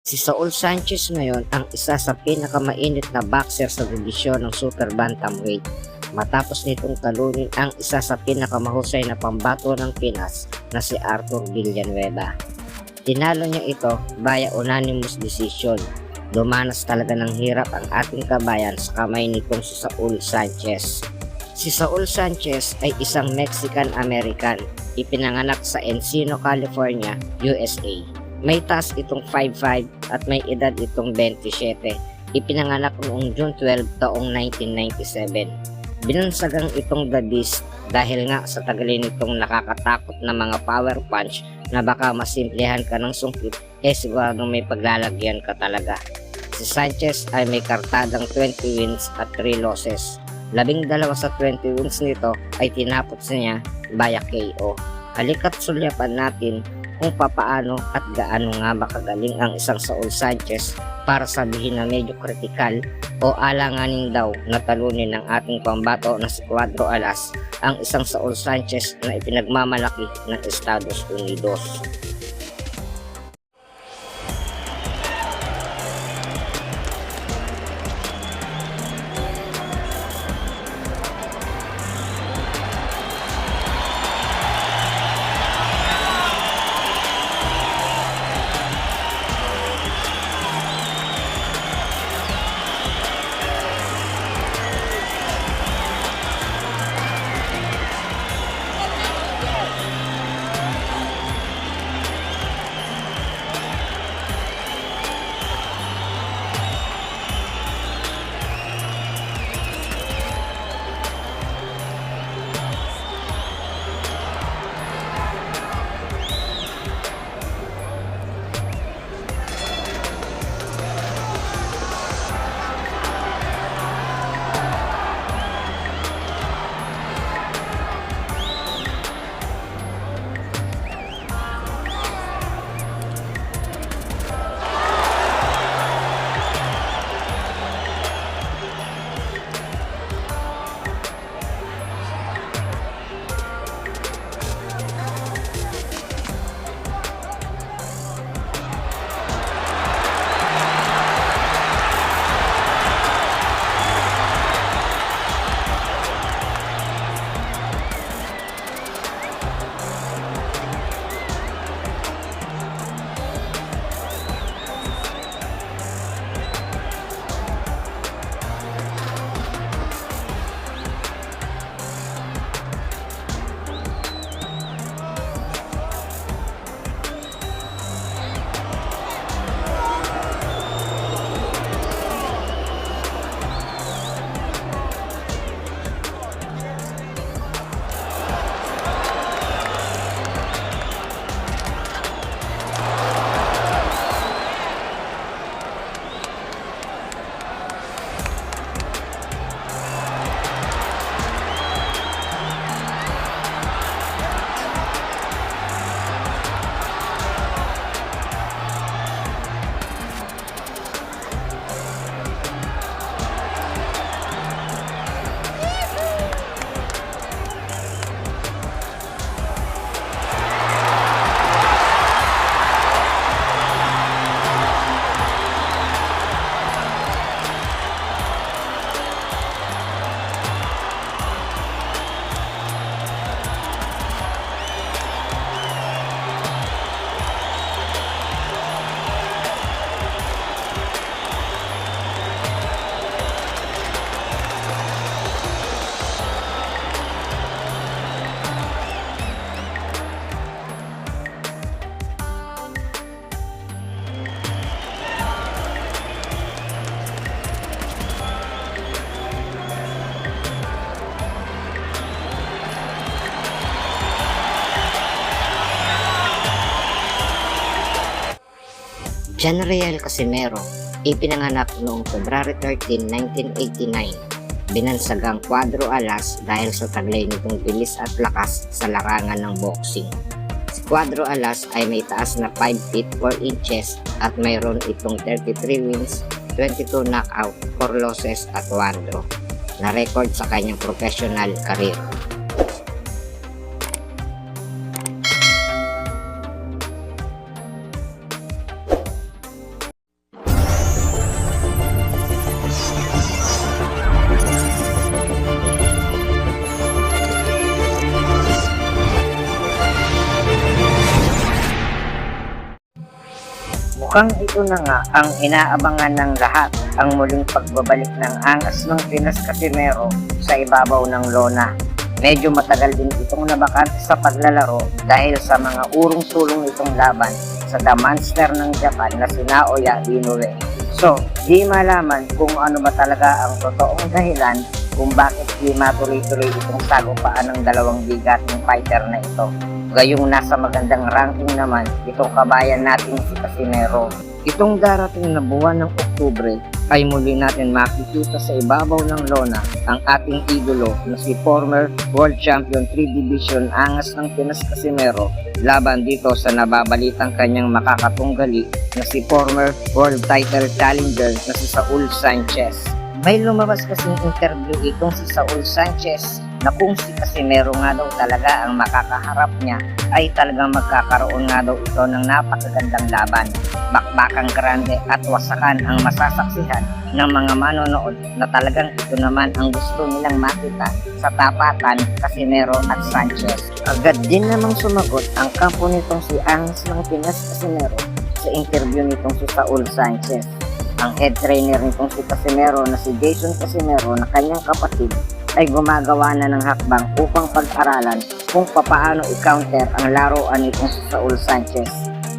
Si Saul Sanchez ngayon ang isa sa pinakamainit na boxer sa dibisyon ng super bantamweight matapos nitong talunin ang isa sa pinakamahusay na pambato ng Pinas na si Arthur Villanueva. Tinalo niya ito via unanimous decision. Dumanas talaga ng hirap ang ating kabayan sa kamay nitong si Saul Sanchez. Si Saul Sanchez ay isang Mexican-American, ipinanganak sa Encino, California, USA. May taas itong 5'5" at may edad itong 27. Ipinanganak noong June 12 taong 1997. Binansagang itong The Beast dahil nga sa tagalin nitong nakakatakot na mga power punch na baka masimplehan ka ng sungkit sigurado may paglalagyan ka talaga. Si Sanchez ay may kartadang 20 wins at 3 losses. 12 sa 20 wins nito ay tinapos niya via KO. Halika't sulyapan natin kung papaano at gaano nga ba kagaling ang isang Saul Sanchez para sabihin na medyo kritikal o alanganin daw na talunin ng ating pambato na si Cuadro Alas ang isang Saul Sanchez na ipinagmamalaki ng Estados Unidos. Janriel Casimero, ipinanganak noong February 13, 1989. Binansagang Cuadro Alas dahil sa taglay nitong bilis at lakas sa larangan ng boxing. Si Cuadro Alas ay may taas na 5 feet 4 inches at mayroon itong 33 wins, 22 knockout, 4 losses at 1 draw na record sa kanyang professional career. Mukhang ito na nga ang inaabangan ng lahat, ang muling pagbabalik ng angas ng Pinas Casimero sa ibabaw ng lona. Medyo matagal din itong nabakante sa paglalaro dahil sa mga urong-sulong itong laban sa The Monster ng Japan na si Naoya Inoue. So, di malaman kung ano ba talaga ang totoong dahilan kung bakit di matuloy-tuloy itong sagupaan ng dalawang bigat ng fighter na ito. Gayong nasa magandang ranking naman itong kabayan natin si Casimero. Itong darating na buwan ng Oktubre ay muli natin makikita sa ibabaw ng lona ang ating idolo na si former World Champion 3 Division Angas ng Pinas Casimero laban dito sa nababalitang kanyang makakatunggali na si former World Title Challenger na si Saul Sanchez. May lumabas kasing interview itong si Saul Sanchez na kung si Casimero nga daw talaga ang makakaharap niya ay talagang magkakaroon nga daw ito ng napakagandang laban. Bakbakang grande at wasakan ang masasaksihan ng mga manonood na talagang ito naman ang gusto nilang makita sa tapatan Casimero at Sanchez. Agad din namang sumagot ang kampo nitong si Angas ng Pinas Casimero sa interview nitong si Saul Sanchez. Ang head trainer nitong si Casimero na si Jason Casimero na kanyang kapatid ay gumagawa na ng hakbang upang pag-aralan kung papaano i-counter ang laruan nitong si Saul Sanchez.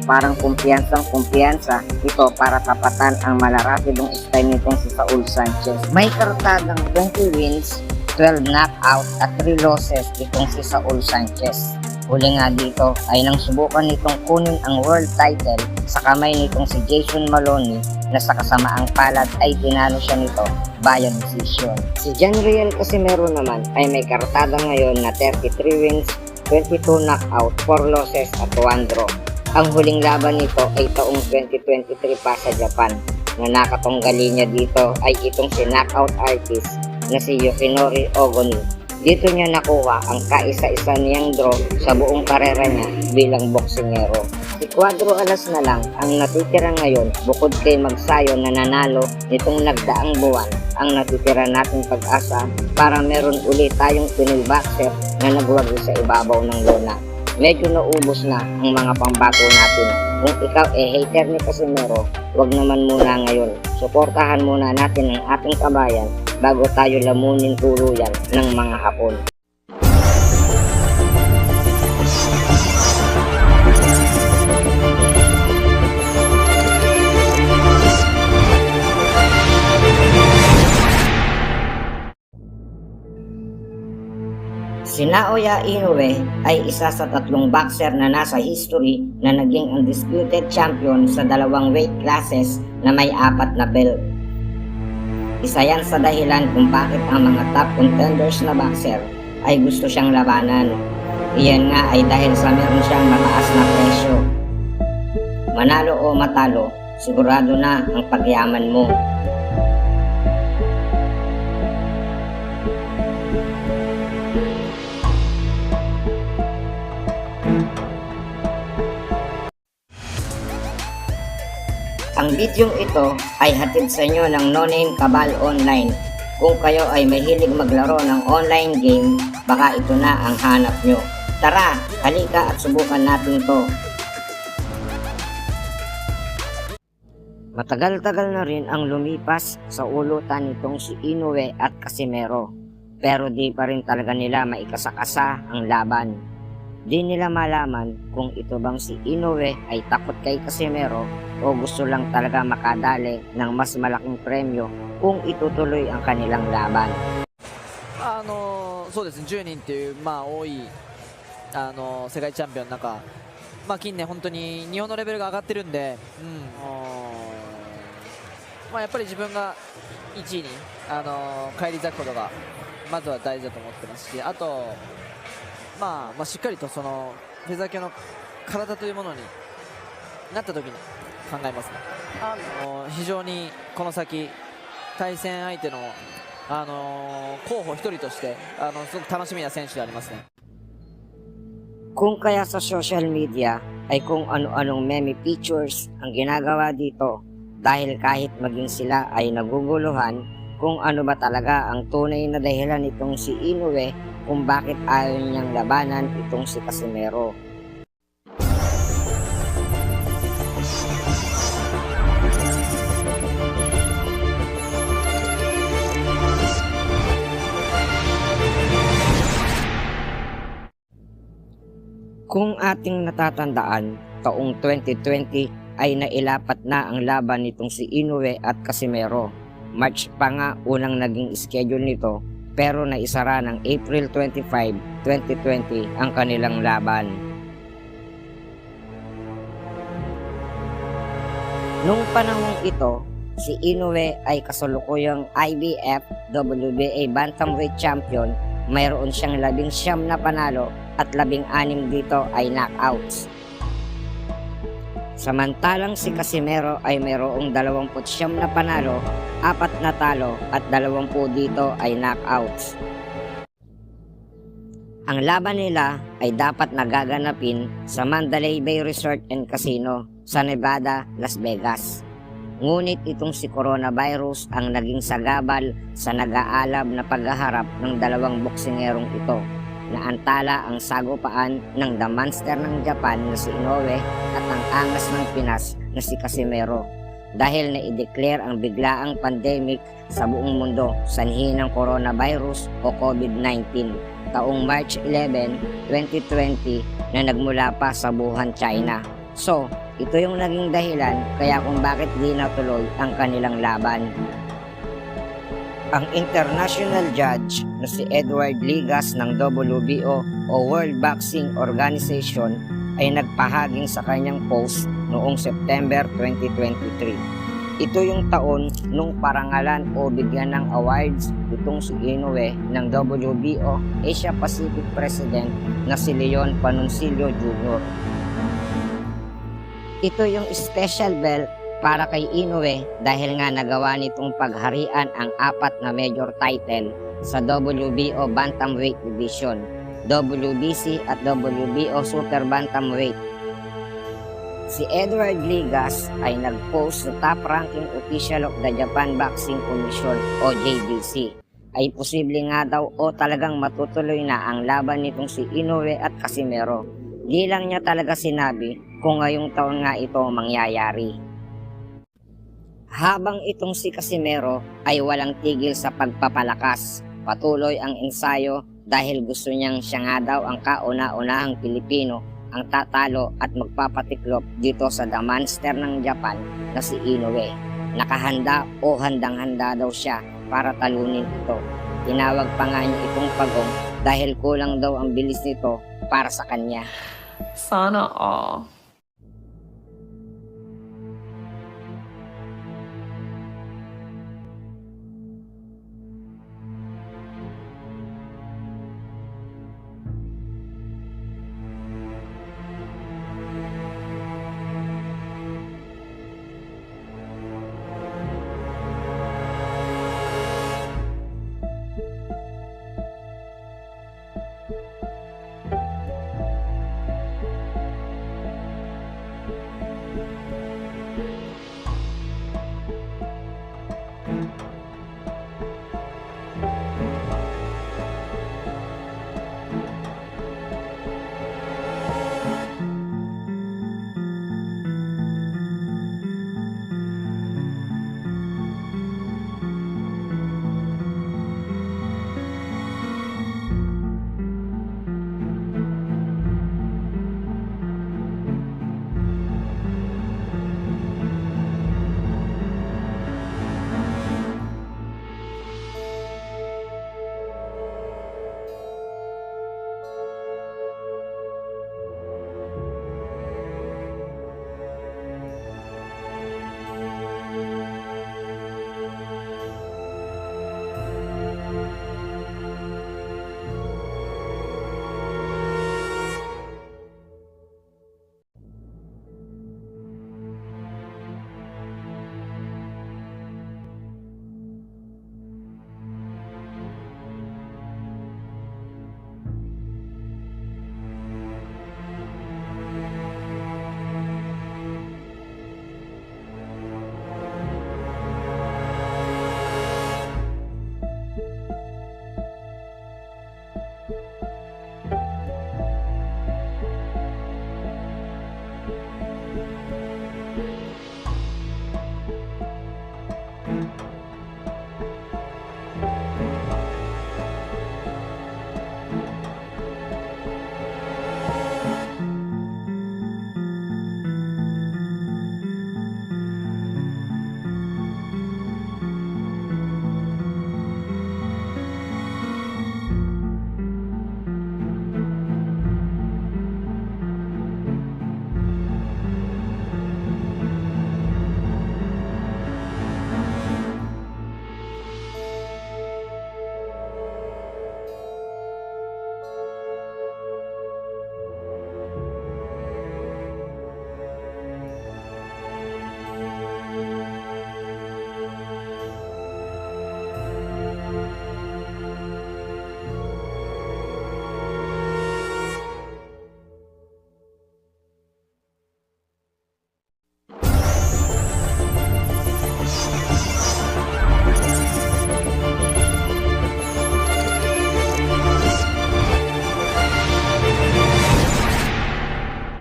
Parang kumpiyansang-kumpiyansa ito para tapatan ang malarapidong style nitong si Saul Sanchez. May kartadang 20 wins, 12 knockout at 3 losses itong si Saul Sanchez. Huli nga dito ay nang subukan nitong kunin ang world title sa kamay nitong si Jason Maloney na sa kasamaang palad ay tinalo siya nito via decision. Si Janriel Casimero naman ay may kartada ngayon na 33 wins, 22 knockout, 4 losses at 1 draw. Ang huling laban nito ay taong 2023 pa sa Japan. Na nakatunggali niya dito ay itong si knockout artist na si Yoshinori Ogoni. Dito niya nakuha ang kaisa-isa niyang draw sa buong karera niya bilang boksingero. Si Cuadro Alas na lang ang natitira ngayon bukod kay Magsayo na nanalo nitong nagdaang buwan. Ang natitira nating pag-asa para meron ulit tayong Pinoy boxer na nagwagi sa ibabaw ng lona. Medyo naubos na ang mga pambato natin. Kung ikaw hater ni Casimero, wag naman muna ngayon. Suportahan muna natin ang ating kabayan bago tayo lamunin tuluyan ng mga Hapon. Si Naoya Inoue ay isa sa 3 boxer na nasa history na naging undisputed champion sa 2 weight classes na may 4 na belt. Isa yan sa dahilan kung bakit ang mga top contenders na boxer ay gusto siyang labanan. Iyan nga ay dahil sa meron siyang mataas na presyo. Manalo o matalo, sigurado na ang pagyaman mo. Ang bidyong ito ay hatid sa inyo ng No Name Cabal Online. Kung kayo ay mahilig maglaro ng online game, baka ito na ang hanap nyo. Tara, halika at subukan natin to. Matagal-tagal na rin ang lumipas sa ulutan nitong si Inoue at Casimero. Pero di pa rin talaga nila maikasakasa ang laban. Di nila malaman kung ito bang si Inoue ay takot kay Casimero o gusto lang talaga makadali ng mas malaking premyo kung itutuloy ang kanilang laban. そうですね、10人っていう、多い世界チャンピオンの中、近年本当に日本のレベルが上がってるんで、やっぱり自分が1位に返り咲くことがまずは大事だと思ってますし、あとしっかりとそのフェザー級の体というものになった時に考えますね。非常にこの先対戦相手の候補一人としてすごく楽しみな選手でありますね。Kung kaya sa social media ay kung ano-anong meme pictures ang ginagawa dito dahil kahit maging sila ay naguguluhan kung ano ba talaga ang tunay na dahilan nitong si Inoue kung bakit ayaw niyang labanan itong si Casimero. Kung ating natatandaan, taong 2020 ay nailapat na ang laban nitong si Inoue at Casimero. March pa nga unang naging schedule nito, pero naisara ng April 25, 2020 ang kanilang laban. Nung panahong ito, si Inoue ay kasalukuyang IBF WBA Bantamweight Champion. Mayroon siyang 19 na panalo at 16 dito ay knockouts. Samantalang si Casimero ay mayroong 29 na panalo, 4 na talo at 20 dito ay knockouts. Ang laban nila ay dapat nagaganapin sa Mandalay Bay Resort and Casino sa Nevada, Las Vegas. Ngunit itong si coronavirus ang naging sagabal sa nag-aalab na paghaharap ng dalawang boksingerong ito. Naantala ang sagupaan ng The Monster ng Japan na si Inoue at ang angas ng Pinas na si Casimero. Dahil na-i-declare ang biglaang pandemic sa buong mundo sanhi ng coronavirus o COVID-19 taong March 11, 2020 na nagmula pa sa Wuhan, China. So, ito yung naging dahilan kaya kung bakit di natuloy ang kanilang laban. Ang international judge na si Edward Ligas ng WBO o World Boxing Organization ay nagpahaging sa kanyang post noong September 2023. Ito yung taon nung parangalan o bigyan ng awards itong si Inoue ng WBO Asia Pacific President na si Leon Panoncillo Jr. Ito yung special belt para kay Inoue dahil nga nagawa nitong pagharian ang 4 na major title sa WBO Bantamweight Division, WBC at WBO Super Bantamweight. Si Edward Ligas ay nag-post sa top-ranking official of the Japan Boxing Commission o JBC. Ay posible nga daw o talagang matutuloy na ang laban nitong si Inoue at Casimero. Di lang niya talaga sinabi kung ngayong taon nga ito mangyayari. Habang itong si Casimero ay walang tigil sa pagpapalakas, patuloy ang ensayo dahil gusto niyang siya nga daw ang kauna-unahang Pilipino ang tatalo at magpapatiklop dito sa The Monster ng Japan na si Inoue. Nakahanda o handang-handa daw siya para talunin ito. Tinawag pa nga niya itong pagong dahil kulang daw ang bilis nito para sa kanya. Sana all.